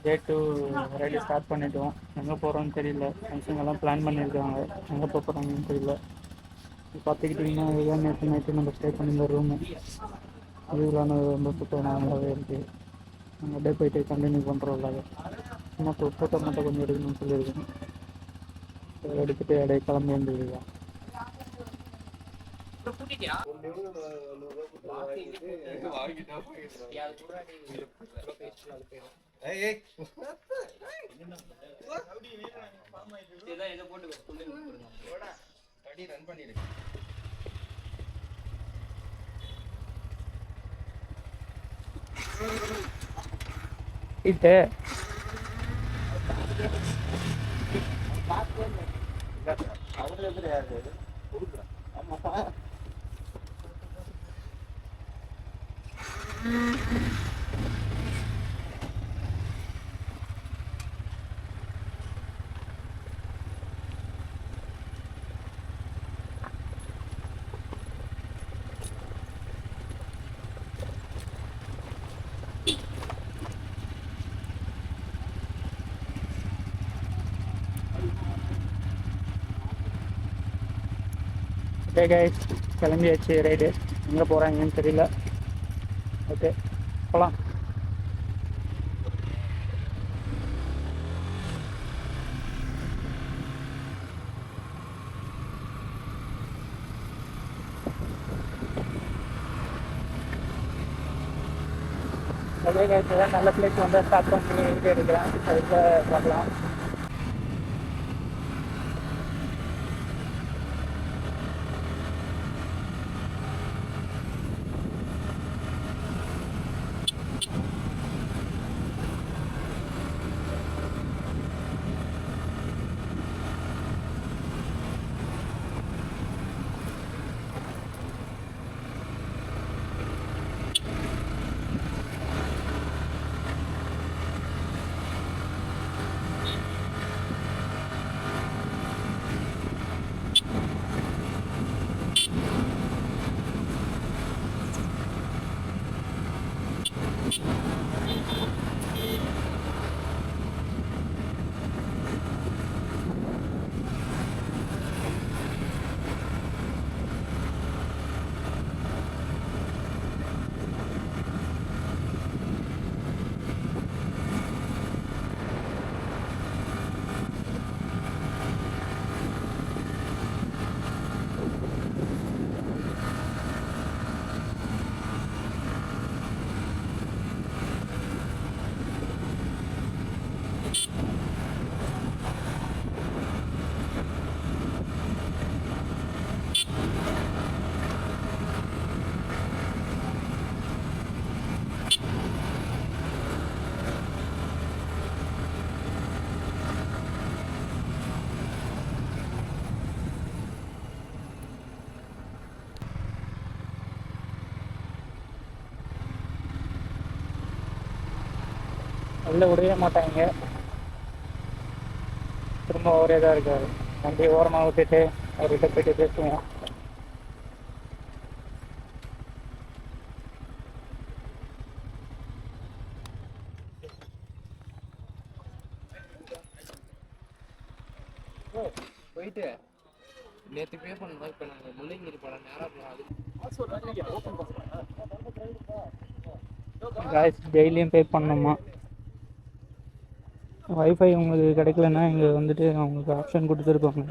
டே 2 ride start பண்ணிட்டோம். எங்கே போகிறோன்னு தெரியல. ஃப்ரெண்ட்ஸுங்கெல்லாம் பிளான் பண்ணியிருக்காங்க. எங்கே போகிறாங்கன்னு தெரியல. பார்த்துக்கிட்டிங்கன்னா இதுதான் நேற்று நைட்டு நம்ம ஸ்டே பண்ணியிருந்த ரூமு. இதுலான ரொம்ப சுத்தமாகவே இருக்குது. நாங்கள் அப்படியே போயிட்டு கண்டினியூ பண்ணுறோம். இல்லாத சும்மா ஃபோட்டோ மட்டும் கொஞ்சம் எடுக்கணும்னு சொல்லியிருக்கேன். எடுத்துகிட்டு அப்படியே கிளம்பி வந்துருக்கோம். இது ஓகே கைஸ், கிளம்பியாச்சு. ரைடு எங்கே போகிறாங்கன்னு தெரியல. ஓகே போகலாம். ஓகே கைஸ், ஏதாவது நல்ல பிளேஸ் வந்து ஸ்டார்ட் பண்ணி வீடியோ எடுக்கிறேன். அதுக்கு பார்க்கலாம். உள்ளே விடவே மாட்டாங்க. திரும்ப ஒரே இதாக இருக்காது. வண்டி ஓரமாக விட்டுட்டு அவர்கிட்ட போய்ட்டு பேசுவோம். போயிட்டு நேற்று பே பண்ணோம். இப்போ நாங்கள் முள்ளங்கிரி படம் நேராக போகலாம். காய்ஸ், டெய்லியும் பே பண்ணணுமா? வைஃபை உங்களுக்கு கிடைக்கலன்னா இங்கே வந்துட்டு அவங்களுக்கு ஆப்ஷன் கொடுத்துருப்பாங்க.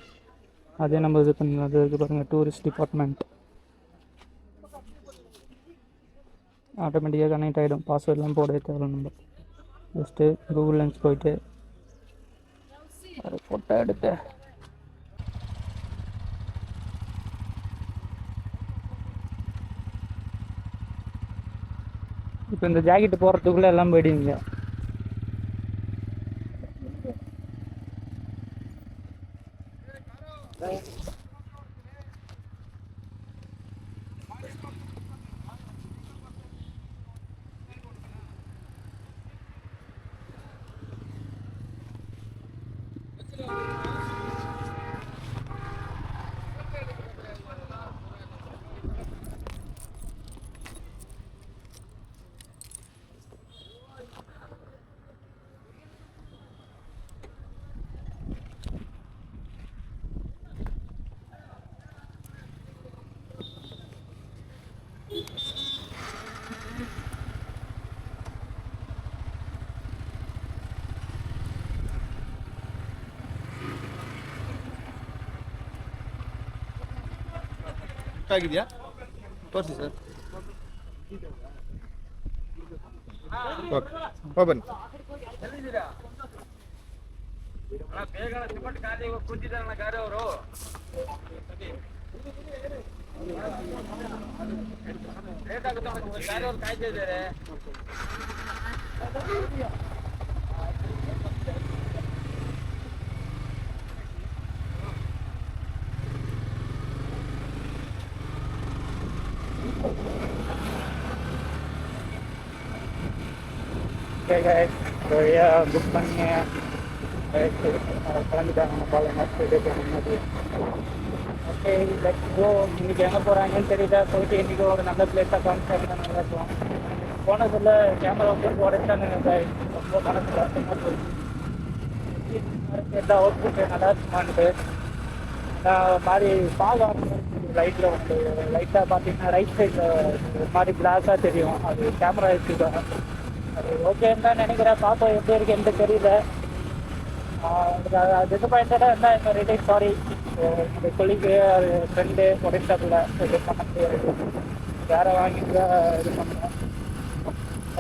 அதே நம்ம இது பண்ணலாம். அது இது பாருங்கள், டூரிஸ்ட் டிபார்ட்மெண்ட். ஆட்டோமேட்டிக்காக கனெக்ட் ஆகிடும். பாஸ்வேர்ட்லாம் போடவே தேவை. நம்ம ஜஸ்ட்டு கூகுள் லென்ஸ் போயிட்டு ஒரு ஃபோட்டோ எடுத்து இப்போ இந்த ஜாக்கெட்டு போடுறதுக்குள்ளே எல்லாம் போயிடுவீங்க. ಆಗಿದೆಯಾ ತೋರಿಸಿ ಸರ್. ಓಕೆ ಬನ್ನಿ. ஓகே கைஸ், புக் பண்ணி கிளம்பிட்டாங்க பாருங்க. Okay let's go. இன்னைக்கு எங்கே போகிறாங்கன்னு தெரியல. போயிட்டு இன்றைக்கி ஒரு நல்ல பிளேஸாக காமிச்சாங்கன்னா நல்லா இருக்கும். போனதில் கேமரா போட்டு உடைச்சானுங்க கைஸ். ரொம்ப மனசு கஷ்டமாக போயிடுச்சு. எல்லா அவுட்புட்டு நல்லா இருக்குமான்ட்டு நான் மாதிரி பாகம் லைட்டில் வந்து லைட்டாக பார்த்தீங்கன்னா ரைட் சைடில் ஒரு மாதிரி கிளாஸாக தெரியும். அது கேமரா எடுத்துதான் அது ஓகேன்னு தான் நினைக்கிறேன். பார்ப்போம் எப்படி இருக்கு எனக்கு தெரியல. டிசப்பாயிண்டடாக இருந்தால் இந்த ரிலேட் சாரி. இந்த கொலிக்கு அது ஃப்ரெண்டு உடைச்சாப்புல இது பண்ண முடியாது. வேறு வாங்கிட்டு தான் இது பண்ணுறேன்.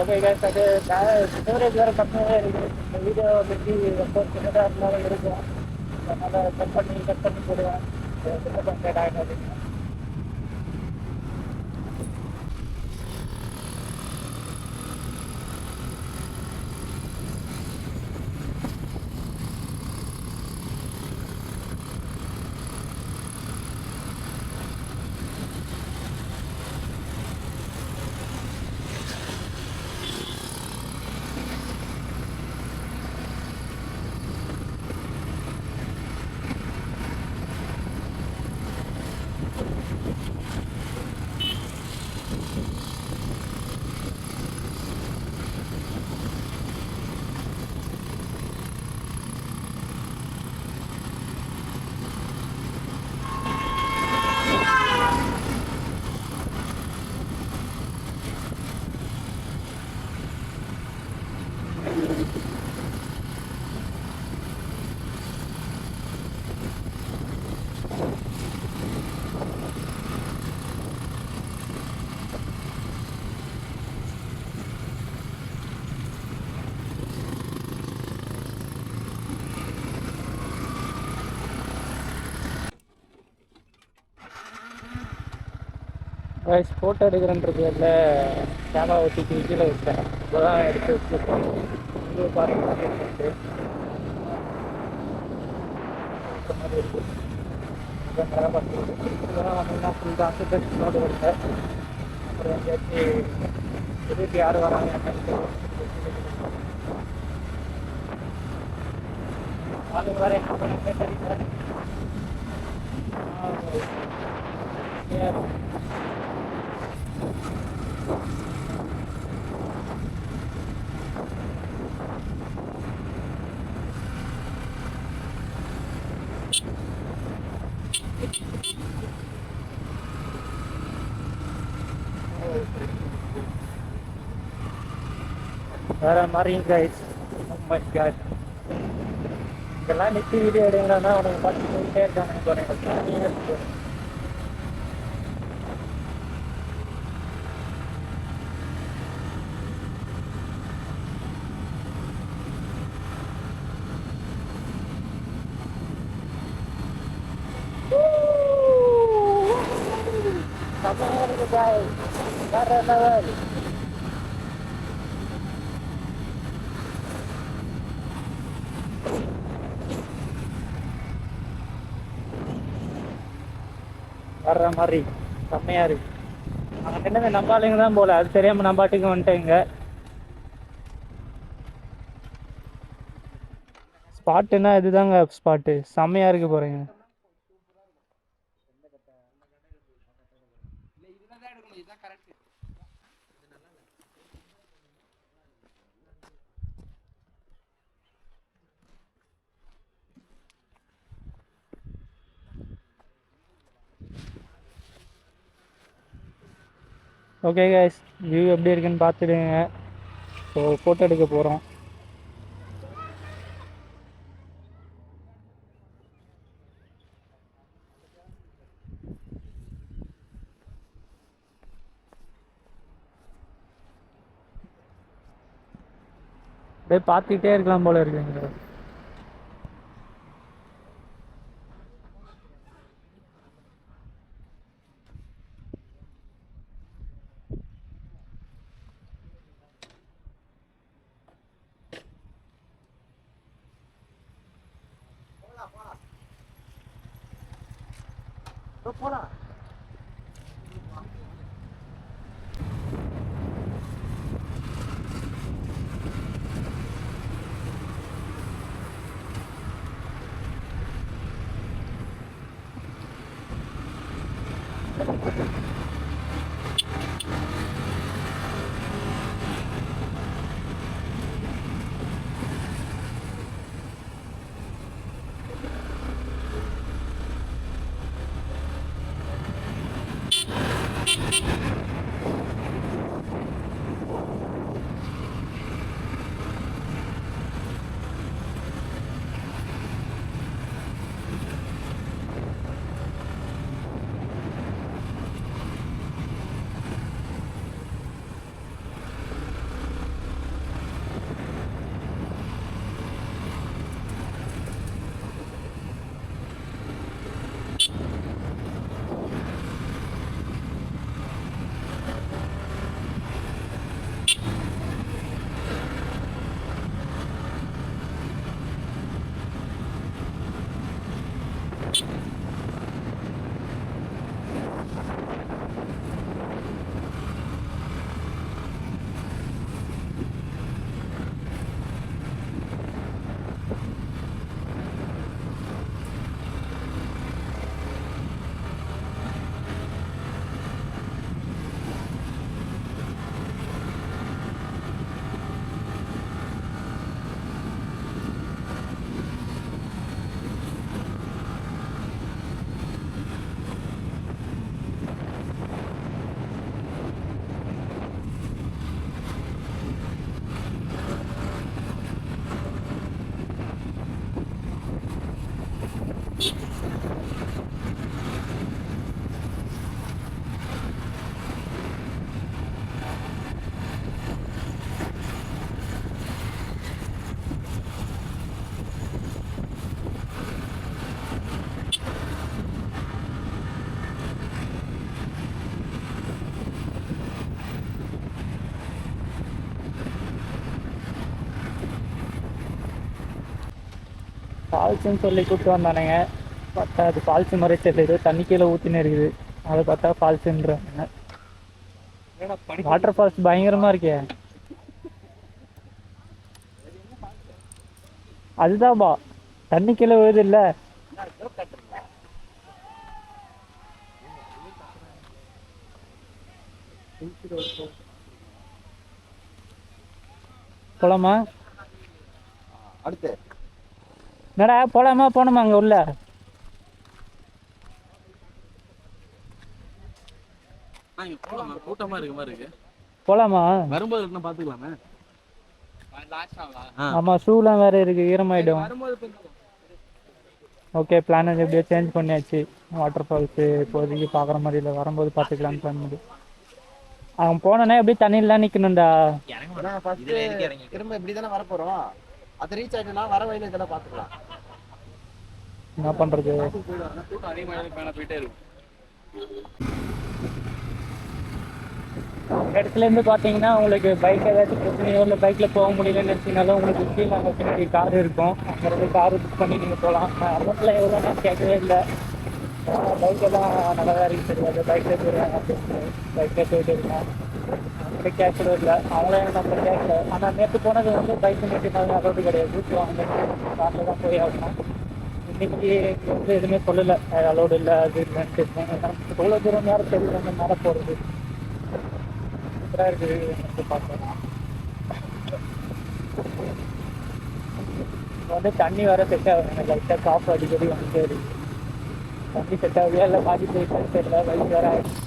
ஓகே கேஸ், அது ஸ்டோரேஜ் வேறு கம்மியாகவே இருக்குது. இந்த வீடியோ பற்றி ரொம்ப சின்னதாக இருந்தாலும் இருக்கும். அதனால் கட் பண்ணி போடுவேன். டிசப்பாயிண்டட் ஆகிடாது. கைஸ், ஃபோட்டோ எடுக்கிறன்றதுல கேமரா ஊற்றிட்டு கீழே வச்சேன். இப்போ தான் எடுத்து வச்சுருக்கோம். இது பாருங்கள் இருக்குது. இந்த மாதிரி இருக்குது. நல்லா பார்த்துருக்கு. இதெல்லாம் வந்தீங்கன்னா ஃபுல் கான்சன்ட்ரேஷன் நோடு வருங்க. அப்புறம் எங்கேயாச்சும் எதுக்கு யார் வராங்க அது வேறு என்ன பண்ணுறேன்னு தெரியல. வேற மாதிரி கைஸ். இதெல்லாம் நிறுத்தி வீடியோ எடுங்கன்னா அவனுக்கு பார்த்து போயிட்டே இருக்காங்க. பாருங்க, guys, வேற லெவல். வர்ற மாதிரி செம்மையா இருக்கு. அங்கே என்னது நம்பாளுங்க தான் போல, அது தெரியாம நம்பாட்டுக்கு வந்துட்டேங்க. ஸ்பாட்டுன்னா இதுதாங்க ஸ்பாட்டு. செம்மையா இருக்கு போறீங்க. ஓகே கைஸ், வியூ எப்படி இருக்குன்னு பார்த்துடுங்க. ஸோ ஃபோட்டோ எடுக்க போகிறோம். போய் பார்த்துக்கிட்டே இருக்கலாம் போல இருக்குங்க. போலாம். ஃபால்ஸுன்னு சொல்லி கூப்பிட்டு வந்தானுங்க. பார்த்தா அது ஃபால்ஸு மாதிரி தெரியல, தண்ணி கீழே ஊற்றினே இருக்குது. அதை பார்த்தா ஃபால்ஸுன்றாங்க. வாட்டர் ஃபால்ஸ் பயங்கரமாக இருக்கே. அதுதான்பா தண்ணி கீழே விழுது இல்லை. போலாமா? அடுத்து என்னடா போலாமா போனோமா அங்கே உள்ள? கூட்டமா இருக்க மாதிரி இருக்கு. போலாமா? வரும்போது பாத்துக்கலாமே. ஆமாம், ஷூலாம் வேறு இருக்குது, ஈரமாயிடும். ஓகே, பிளான் எப்படியோ சேஞ்ச் பண்ணியாச்சு. வாட்டர் ஃபால்ஸு இப்போதைக்கு பார்க்குற மாதிரி இல்லை, வரும்போது பார்த்துக்கலான்னு பிளான் பண்ணி. அவன் போனோன்னே எப்படி தண்ணியிலாம் நிற்கணும்டா. திரும்ப இப்படி தானே வரப்போறோம். அது ரீச் ஆயிட்டுனா வர வழியில இதெல்லாம் பார்த்துக்கலாம். என்ன பண்ணுறது? கூட்டம் அதிகமாக போயிட்டே இருக்கும். இடத்துலேருந்து பார்த்தீங்கன்னா உங்களுக்கு பைக் ஏதாச்சும் பிரச்சனையோ இல்லை பைக்கில் போக முடியலன்னு நினச்சிங்கனாலும் உங்களுக்கு கீழே அங்கே பின்னாடி கார் இருக்கும். அங்கே இருந்து காரு புக் பண்ணி நீங்கள் போகலாம். அமௌண்ட்டில் எவ்வளோ நேரம் கேட்கவே இல்லை. பைக்கெல்லாம் நல்லா தான் இருக்குது, தெரியாது. பைக்கில் போயிடுவாங்க அப்படின்னு பைக்கில் போயிட்டு இருக்கேன். அப்படி கேட்கவே இல்லை, அவங்களே நம்ம கேட்கல. ஆனால் நேற்று போனது வந்து பைக்கு நேற்று அலோடு கிடையாது, வாங்க காரில் தான் போய் ஆகணும். இன்னைக்கு வந்து எதுவுமே சொல்லலை, அலோடு இல்லை அது இல்லைன்ட்டு. எவ்வளோ தூரம் யாரும் தெரியல, அந்த மேலே போகிறது சூப்பராக இருக்குது. எனக்கு பார்க்கலாம். இப்போ வந்து தண்ணி வேற செட் ஆகுது, லைட்டாக காஃப் அடிக்கடி வந்துட்டே இருக்கு. தண்ணி செட் ஆகுது, எல்லாம் மாற்றி போய் தெரியல, வழி வேற ஆகிடுச்சு.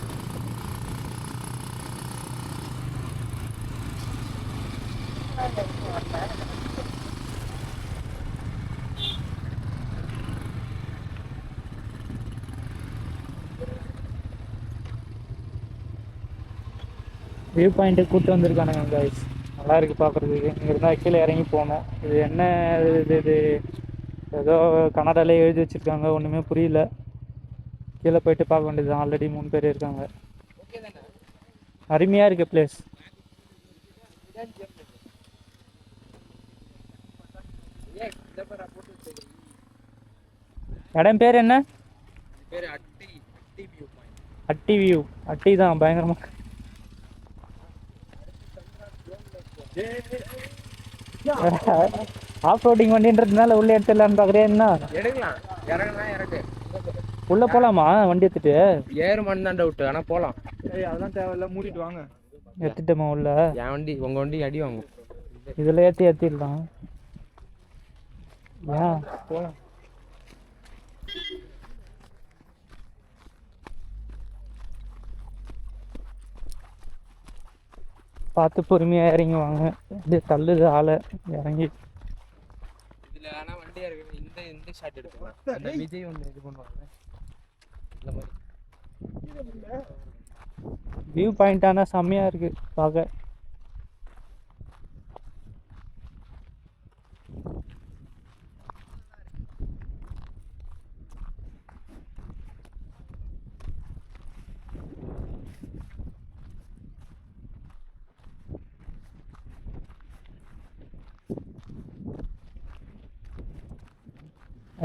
வியூ பாயிண்ட்டு கூப்பிட்டு வந்திருக்கானுங்க கைஸ். நல்லா இருக்குது பார்க்குறதுக்கு. இங்கே இருந்தால் கீழே இறங்கி போகணும். இது என்ன இது ஏதோ கன்னடாலே எழுதி வச்சுருக்காங்க, ஒன்றுமே புரியல. கீழே போயிட்டு பார்க்க வேண்டியது. ஆல்ரெடி 3 பேர் இருக்காங்க. ஓகே தானே? அருமையாக இருக்குது பிளேஸ். இடம் பேர் என்ன? பேர் அட்டி வியூ பாயிண்ட். அட்டி வியூ. அட்டி தான் பயங்கரமாக. ஆஃப் ரோடிங் வண்டின்றதுனால உள்ளே எடுத்துடலான்னு பார்க்குறேன். என்ன எடுக்கலாம், இறங்குனா இறக்கு. உள்ளே போகலாமா வண்டி எடுத்துட்டு? ஏறுமான்னு தான் டவுட், ஆனால் போகலாம். அதெல்லாம் தேவையில்ல, மூடிட்டு வாங்க. எடுத்துட்டோமா உள்ள? என் வண்டி உங்கள் வண்டி அடி வாங்கும். இதில் ஏற்றிடலாம். ஏன் போகலாம். பார்த்து பொறுமையாக இறங்கி வாங்க. இது தள்ளுது ஆளை இறங்கி. இதில் ஆனால் வண்டி இருக்கு. இந்த ஷாட் எடுத்துக்கலாம். அந்த விஜய் ஒன்று இது பண்ணுவாங்க இந்த மாதிரி. வியூ பாயிண்ட் ஆனால் செம்மையாக இருக்குது பார்க்க.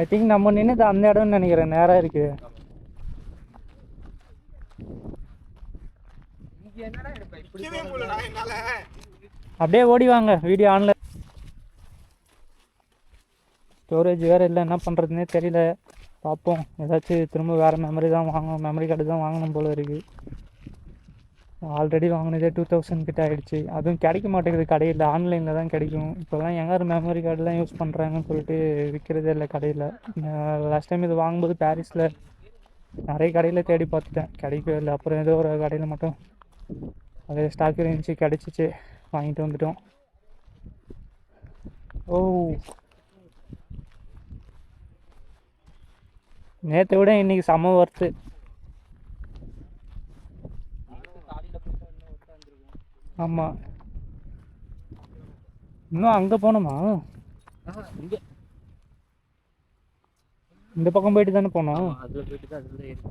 ஐ திங்க் நம்ம நின்றுது அந்த இடம்னு நினைக்கிறேன். நேராக இருக்குது. இங்கே என்னடா எடுப்பேன் இப்படி அப்படியே ஓடி வாங்க. வீடியோ ஆன்ல. ஸ்டோரேஜ் வேறு இல்லை, என்ன பண்ணுறதுனே தெரியல. பார்ப்போம். ஏதாச்சும் திரும்ப வேறு மெமரி தான் வாங்கணும். மெமரி கார்டு தான் வாங்கணும் போல் இருக்குது. ஆல்ரெடி வாங்கினதே 2000 கிட்ட ஆகிடுச்சு. அதுவும் கிடைக்க மாட்டேங்குது கடையில். ஆன்லைனில் தான் கிடைக்கும். இப்போலாம் எங்கே மெமரி கார்டெலாம் யூஸ் பண்ணுறாங்கன்னு சொல்லிட்டு விற்கிறதே இல்லை கடையில். லாஸ்ட் டைம் இது வாங்கும்போது பாரிஸில் நிறைய கடையில் தேடி பார்த்துட்டேன், கிடைக்கவே இல்லை. அப்புறம் ஏதோ ஒரு கடையில் மட்டும் அது ஸ்டாக் இருந்துச்சு, கிடச்சிச்சு, வாங்கிட்டு வந்துட்டோம். ஓ, நேற்றை விட இன்றைக்கி செம்ம ஒர்த்து. ஆமாம். இன்னும் அங்கே போகணுமா? இங்கே இந்த பக்கம் போயிட்டு தானே போனோம். அதில் போயிட்டு தான் அதில் ஏறி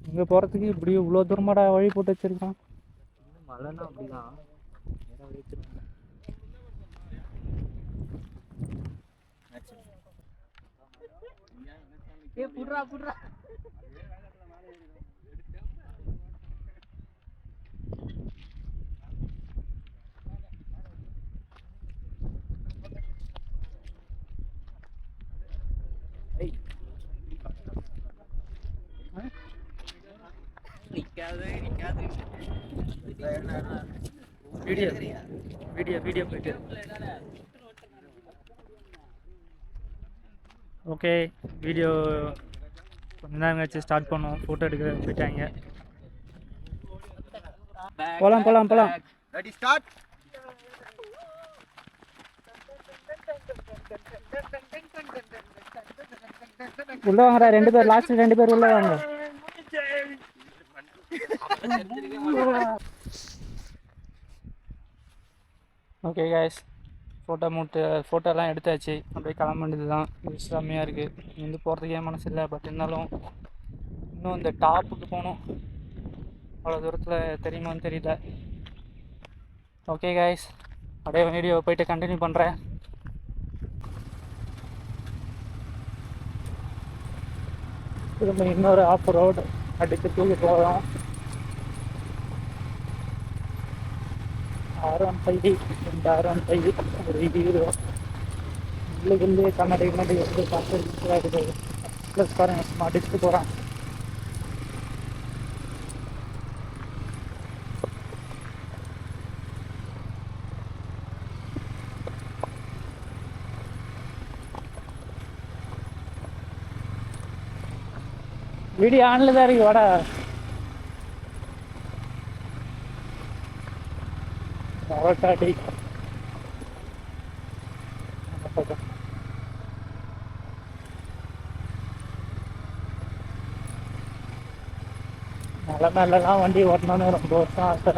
இங்கே போகிறதுக்கு இப்படி இவ்வளோ தூரமாடா வழி போட்டு வச்சுருக்கான். மழைன்னா அப்படிதான் நேரம் வச்சிருக்காங்க. புட்ரா புட்ரா வீடியோ போயிட்டு. ஓகே, வீடியோ கொஞ்ச நேரம் கழிச்சு ஸ்டார்ட் பண்ணோம். ஃபோட்டோ எடுக்க போயிட்டாங்க. போகலாம். Ready start. உள்ள வாங்கடா 2 பேர். லாஸ்ட் 2 பேர் உள்ள வாங்க. ஓகே கைஸ், ஃபோட்டோலாம் எடுத்தாச்சு. அப்படியே கிளம்ப வேண்டியது தான். இது செம்மையாக இருக்குது. இங்கேருந்து போகிறதுக்கே மனசு இல்லை. பட் இருந்தாலும் இன்னும் இந்த டாப்புக்கு போகணும். அவ்வளோ தூரத்தில் தெரியுமான்னு தெரியல. ஓகே கைஸ், அப்படியே வீடியோ போயிட்டு கண்டினியூ பண்ணுறேன். திரும்ப இன்னொரு ஆஃப் ரோடு அடித்து தூக்கி போகிறோம். R15 2 R15 ஒரு ஹீரோ. உள்ளே கண்ணாடி எப்படி பார்த்து ப்ளஸ் பாருங்க, சும்மா அடிச்சுட்டு போகிறான். வீடியோ ஆன்ல தான் இருக்கு. வாடா பரோட்டாடி. மலை மேலெலாம் வண்டி ஓட்டணும்னு ரொம்ப வருஷம் ஆசை.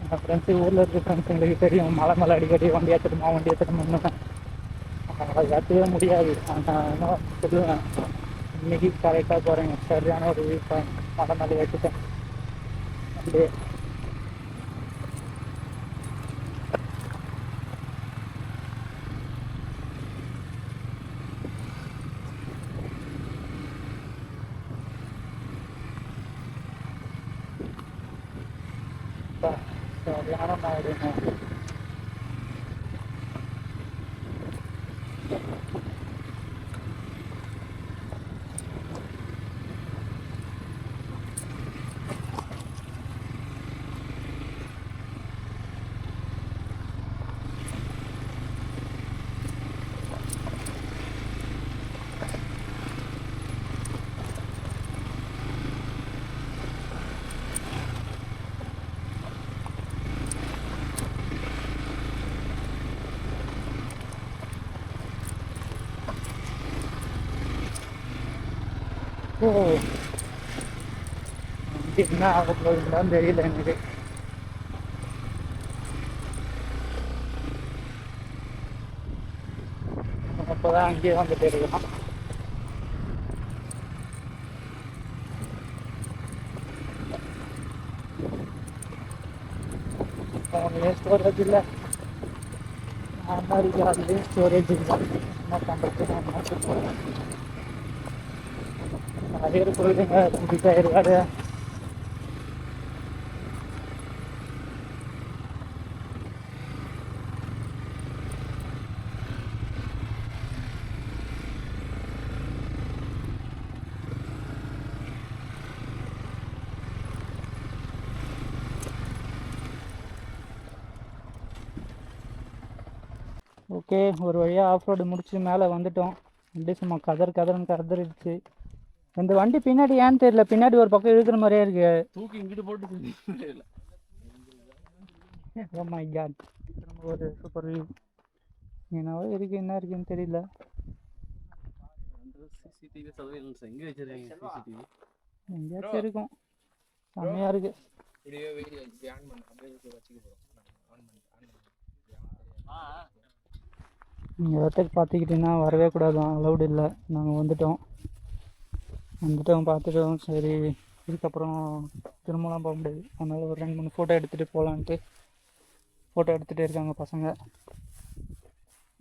என் ஃப்ரெண்ட்ஸு ஊரில் இருக்க ஃப்ரெண்ட்ஸுங்களுக்கு தெரியும் மலை மேலே அடிக்கடி வண்டி ஏற்றணும்னு அவங்கள ஏற்றவே முடியாது. நான் என்ன சொல்லுவேன், இன்னைக்கு கரெக்டாக போகிறேங்க சரியான ஒரு வீக் மலை மேலே ஏற்றிட்டேன் அப்படியே. சரியான மாடுங்க. ஓ என்ன ஆக போகுதுன்னு தெரியல எனக்கு. அப்போதான் அங்கேயே வந்துட்டு இருக்கலாம். ஃபோன்லேயே ஸ்டோரேஜ் இல்லை, மாதிரி அதுலேயும் ஸ்டோரேஜ் இல்லை. என்ன பண்ணுறது? நிறைய இருக்குதுங்க புதுசாக இருக்காது. ஓகே, ஒரு வழியாக ஆஃப் ரோடு முடிச்சு மேலே வந்துட்டோம். வண்டி சும்மா கதறிடுச்சு. இந்த வண்டி பின்னாடி ஏன்னு தெரியல, பின்னாடி ஒரு பக்கம் இழுக்கிற மாதிரியே இருக்கு. தூக்கி இங்கிட்டு போட்டு ஓ மை காட், ஒரு சூப்பர் வியூ. என்னவோ இருக்கு, என்ன இருக்குன்னு தெரியல. சிசிடிவி சர்வேலன்ஸ் எங்கே வச்சிருக்கீங்க? சிசிடிவி எங்கேயாச்சும் இருக்கும். செம்மையாக இருக்கு. வீடியோ ஆன் பண்ண அப்படியே வச்சுக்க போகிறோம். நீங்கள் இடத்துக்கு பார்த்துக்கிட்டிங்கன்னா வரவே கூடாதான், அலௌடு இல்லை. நாங்கள் வந்துட்டோம் பார்த்துட்டோம். சரி, இதுக்கப்புறம் திரும்பலாம் போக முடியாது. அதனால் ஒரு 2-3 ஃபோட்டோ எடுத்துகிட்டு போகலான்ட்டு ஃபோட்டோ எடுத்துகிட்டே இருக்காங்க பசங்க.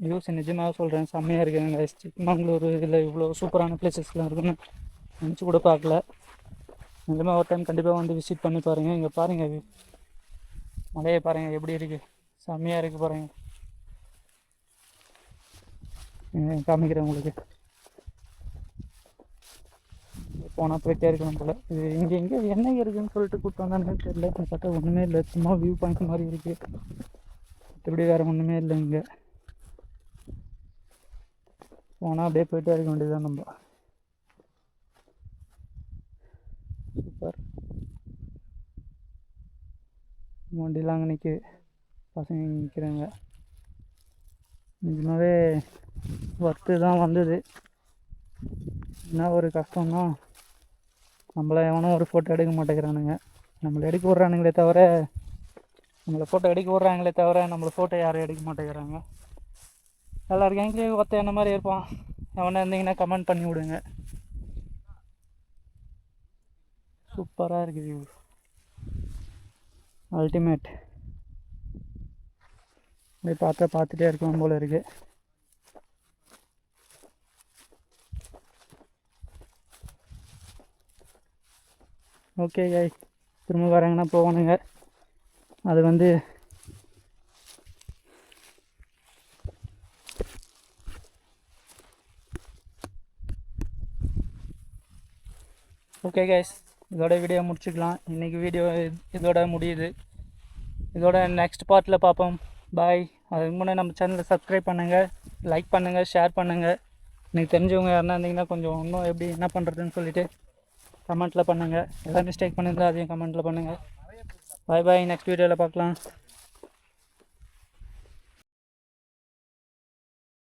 வியூஸ் நிஜமாக சொல்கிறேன் செம்மையாக இருக்குங்க. சிக்மங்களூர் இதில் இவ்வளோ சூப்பரான பிளேசஸ்லாம் இருக்குன்னு நினச்சி கூட பார்க்கல. நிஜமாக ஒரு டைம் கண்டிப்பாக வந்து விசிட் பண்ணி பாருங்கள். இங்கே பாருங்கள், மலையை பாருங்கள் எப்படி இருக்குது, செம்மையாக இருக்குது பாருங்கள். காமிக்கிறேன் உங்களுக்கு. போனால் போயிட்டே இருக்கணும் போல். இது எங்கே என்ன இருக்குதுன்னு சொல்லிட்டு கூப்பிட்டு வந்தானே தெரியல. பார்த்தா ஒன்றுமே இல்லை, சும்மா வியூ பாயிண்ட் மாதிரி இருக்குது. மற்றபடி வேறு ஒன்றுமே இல்லை இங்கே. போனால் அப்படியே போயிட்டே இருக்க வேண்டியதுதான் நம்ம. சூப்பர். வண்டிலாம் அங்கே நிற்குது, பசங்க நிற்கிறாங்க. நிஜமாவே ஒர்த்து தான் வந்தது. என்ன ஒரு கஷ்டம்னா, நம்மளை எவனும் ஒரு ஃபோட்டோ எடுக்க மாட்டேங்கிறானுங்க. நம்மளை எடுக்க விட்றானுங்களே தவிர நம்மளை ஃபோட்டோ யாரும் எடுக்க மாட்டேங்கிறாங்க. எல்லார் கேங்லேயும் ஒருத்த என்ன மாதிரி இருப்பான். எவனா இருந்தீங்கன்னா கமெண்ட் பண்ணி விடுங்க. சூப்பராக இருக்குது, அல்டிமேட். இப்படி பார்த்துட்டே இருக்கணும் போல இருக்கு. ஓகே கைஸ், திரும்ப வராங்கன்னா போவானுங்க. அது வந்து ஓகே கைஸ், இதோட வீடியோ முடிச்சுக்கலாம். இன்றைக்கி வீடியோ இதோட முடியுது. இதோட நெக்ஸ்ட் பார்ட்டில் பார்ப்போம். பாய். அதுக்கு முன்னே நம்ம சேனலை சப்ஸ்கிரைப் பண்ணுங்கள், லைக் பண்ணுங்கள், ஷேர் பண்ணுங்கள். எனக்கு தெரிஞ்சவங்க யாருன்னா இருந்தீங்கன்னா கொஞ்சம் இன்னும் எப்படி என்ன பண்ணுறதுன்னு சொல்லிவிட்டு கமெண்ட்டில் பண்ணுங்கள். எதாவது மிஸ்டேக் பண்ணியிருந்தால் அதையும் கமெண்ட்டில் பண்ணுங்கள். பாய் பாய், நெக்ஸ்ட் வீடியோவில் பார்க்கலாம்.